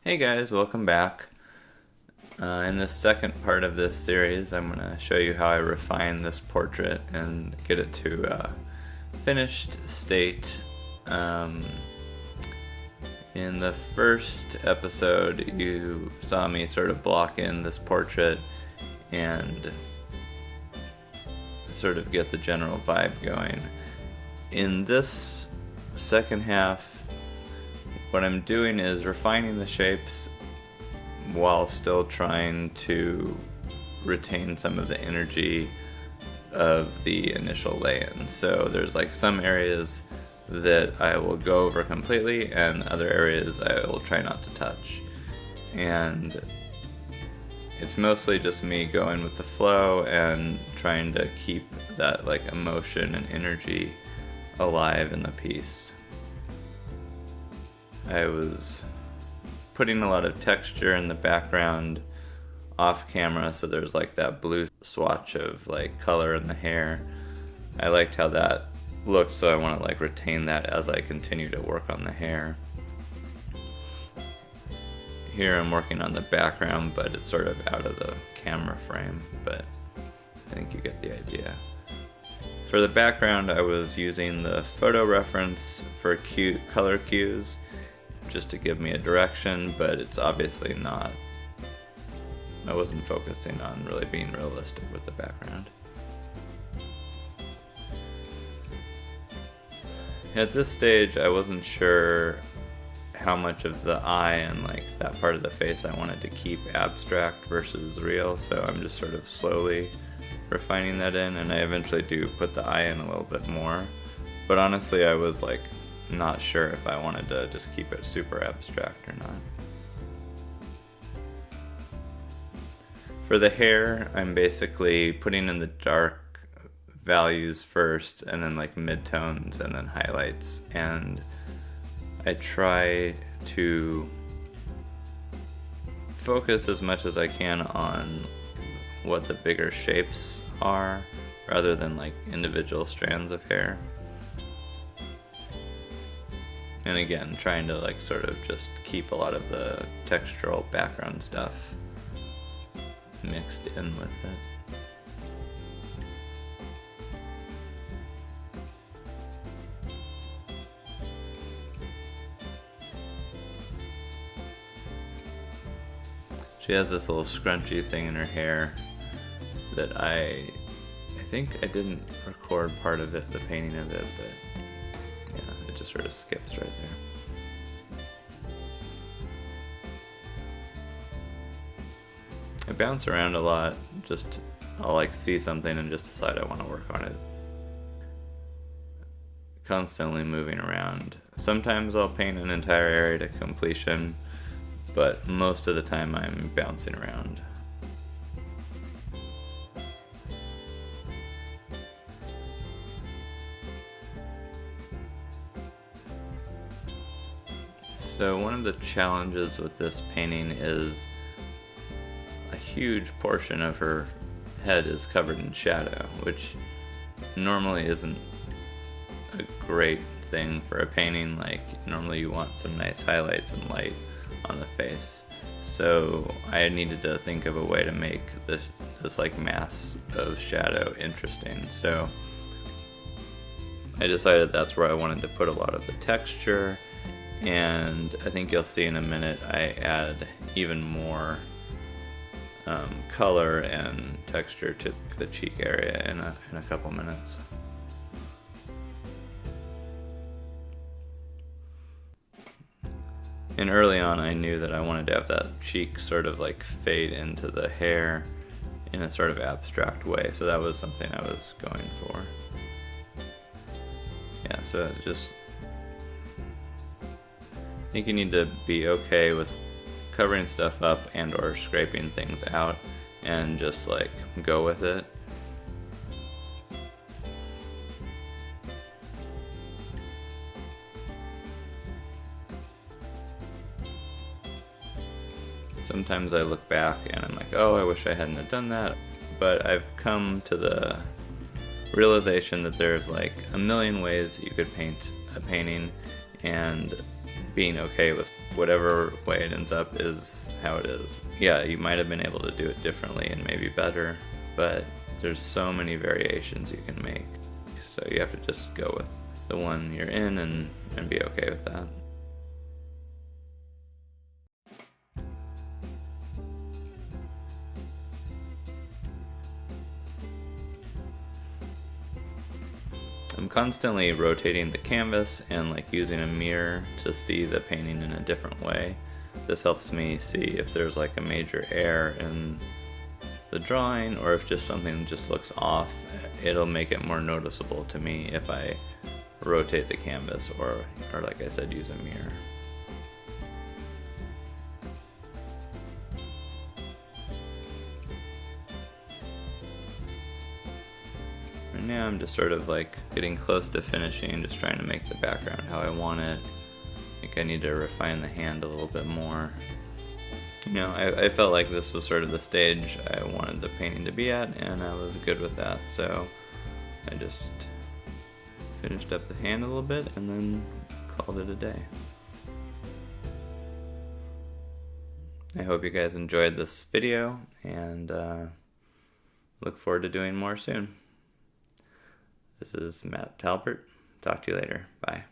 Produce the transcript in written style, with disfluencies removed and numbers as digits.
Hey guys, welcome back. In this second part of this series, I'm going to show you how I refine this portrait and get it to a finished state. In the first episode, you saw me sort of block in this portrait and sort of get the general vibe going. In this second half, what I'm doing is refining the shapes while still trying to retain some of the energy of the initial lay-in. So there's like some areas that I will go over completely and other areas I will try not to touch. And it's mostly just me going with the flow and trying to keep that like emotion and energy alive in the piece. I was putting a lot of texture in the background off camera, so there's like that blue swatch of like color in the hair. I liked how that looked, so I want to like retain that as I continue to work on the hair. Here I'm working on the background, but it's sort of out of the camera frame, but I think you get the idea. For the background, I was using the photo reference for color cues, just to give me a direction, but it's obviously not. I wasn't focusing on really being realistic with the background. At this stage, I wasn't sure how much of the eye and like that part of the face I wanted to keep abstract versus real, so I'm just sort of slowly refining that in, and I eventually do put the eye in a little bit more. But honestly, I was like not sure if I wanted to just keep it super abstract or not. For the hair, I'm basically putting in the dark values first and then like midtones and then highlights, and I try to focus as much as I can on what the bigger shapes are rather than like individual strands of hair. And again, trying to like sort of just keep a lot of the textural background stuff mixed in with it. She has this little scrunchy thing in her hair that I think I didn't record part of it, the painting of it, but yeah, it just sort of skips right there. I bounce around a lot, I'll like see something and just decide I want to work on it. Constantly moving around. Sometimes I'll paint an entire area to completion, but most of the time I'm bouncing around. So one of the challenges with this painting is a huge portion of her head is covered in shadow, which normally isn't a great thing for a painting. Like normally you want some nice highlights and light on the face. So I needed to think of a way to make this like mass of shadow interesting. So I decided that's where I wanted to put a lot of the texture. And I think you'll see in a minute I add even more color and texture to the cheek area in a couple minutes. And early on I knew that I wanted to have that cheek sort of like fade into the hair in a sort of abstract way, so that was something I was going for. Yeah, so just I think you need to be okay with covering stuff up and or scraping things out and just like go with it. Sometimes I look back and I'm like, oh, I wish I hadn't have done that. But I've come to the realization that there's like a million ways that you could paint a painting, and being okay with whatever way it ends up is how it is. Yeah, you might have been able to do it differently and maybe better, but there's so many variations you can make. So you have to just go with the one you're in and be okay with that. I'm constantly rotating the canvas and like using a mirror to see the painting in a different way. This helps me see if there's like a major error in the drawing, or if just something just looks off. It'll make it more noticeable to me if I rotate the canvas or like I said, use a mirror. Right now I'm just sort of like getting close to finishing, just trying to make the background how I want it. I think I need to refine the hand a little bit more. You know, I felt like this was sort of the stage I wanted the painting to be at, and I was good with that, so I just finished up the hand a little bit and then called it a day. I hope you guys enjoyed this video, and look forward to doing more soon. This is Matt Talbert. Talk to you later. Bye.